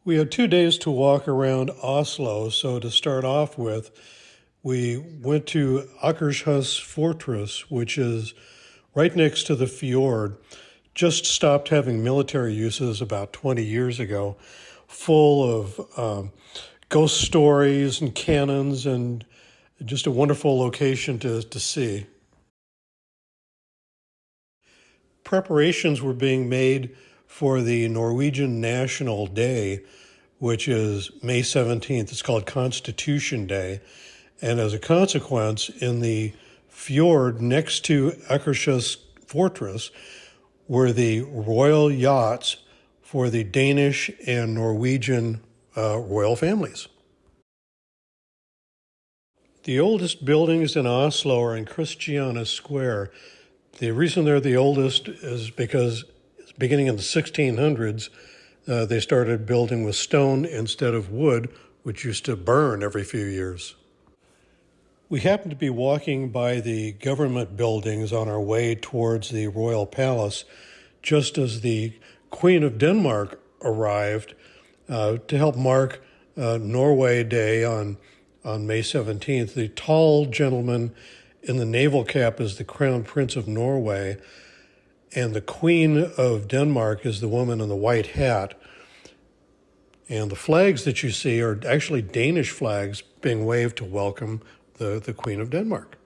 We had 2 days to walk around Oslo, so to start off with, we went to Akershus Fortress, which is right next to the fjord, just stopped having military uses about 20 years ago, full of ghost stories and cannons and just a wonderful location to see. Preparations were being made for the Norwegian National Day, which is May 17th. It's called Constitution Day. And as a consequence, in the fjord next to Akershus Fortress were the royal yachts for the Danish and Norwegian royal families. The oldest buildings in Oslo are in Christiania Square. The reason they're the oldest is because beginning in the 1600s, they started building with stone instead of wood, which used to burn every few years. We happened to be walking by the government buildings on our way towards the royal palace just as the Queen of Denmark arrived to help mark Norway Day on May 17th. The tall gentleman in the naval cap is the Crown Prince of Norway, and the Queen of Denmark is the woman in the white hat. And the flags that you see are actually Danish flags being waved to welcome the Queen of Denmark.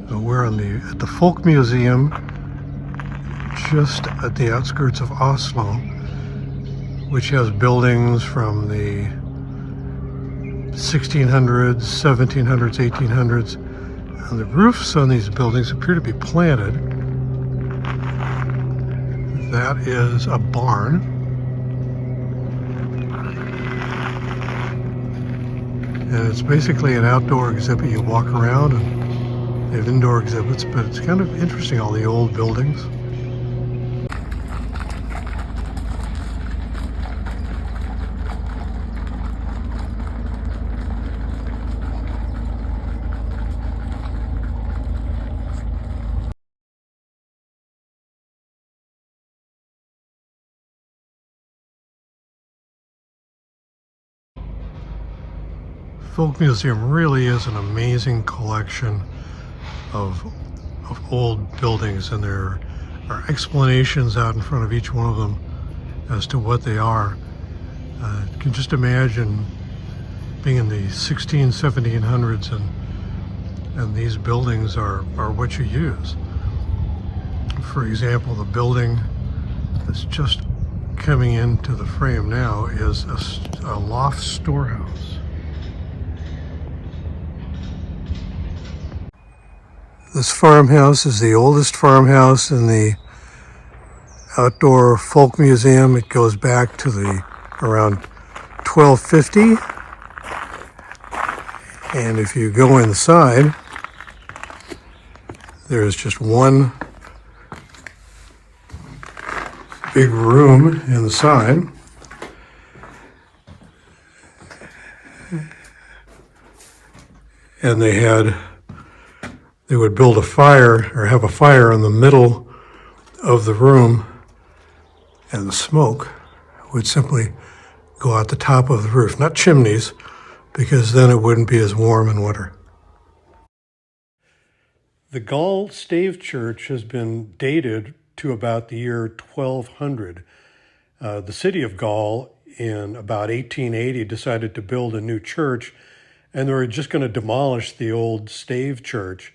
So we're at the Folk Museum, just at the outskirts of Oslo, which has buildings from the 1600s, 1700s, 1800s. And the roofs on these buildings appear to be planted. That is a barn. And it's basically an outdoor exhibit. You walk around and they have indoor exhibits, but it's kind of interesting, all the old buildings. Folk Museum really is an amazing collection of old buildings, and there are explanations out in front of each one of them as to what they are. You can just imagine being in the 1700s and these buildings are what you use. For example, the building that's just coming into the frame now is a loft storehouse. This farmhouse is the oldest farmhouse in the outdoor folk museum. It goes back to around 1250. And if you go inside, there's just one big room inside. And they would build a fire or have a fire in the middle of the room, and the smoke would simply go out the top of the roof, not chimneys, because then it wouldn't be as warm in winter. The Gall Stave Church has been dated to about the year 1200. The city of Gall in about 1880 decided to build a new church, and they were just going to demolish the old Stave Church.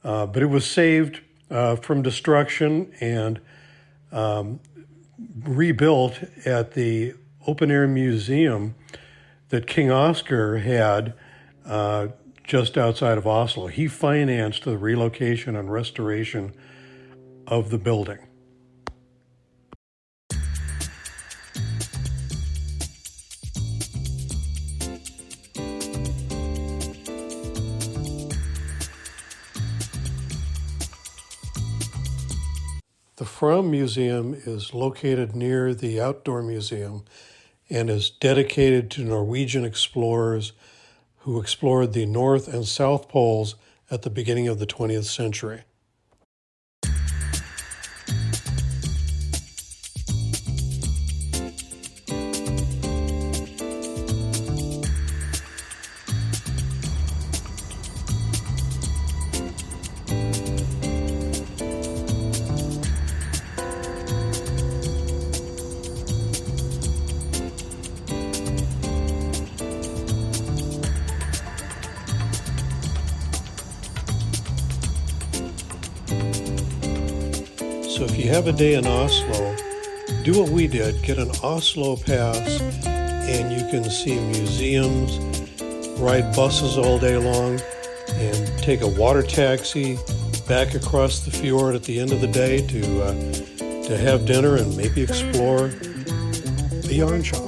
But it was saved from destruction and rebuilt at the open-air museum that King Oscar had just outside of Oslo. He financed the relocation and restoration of the building. The Fram Museum is located near the Outdoor Museum and is dedicated to Norwegian explorers who explored the North and South Poles at the beginning of the 20th century. So if you have a day in Oslo, do what we did, get an Oslo pass, and you can see museums, ride buses all day long, and take a water taxi back across the fjord at the end of the day to have dinner and maybe explore the yarn shop.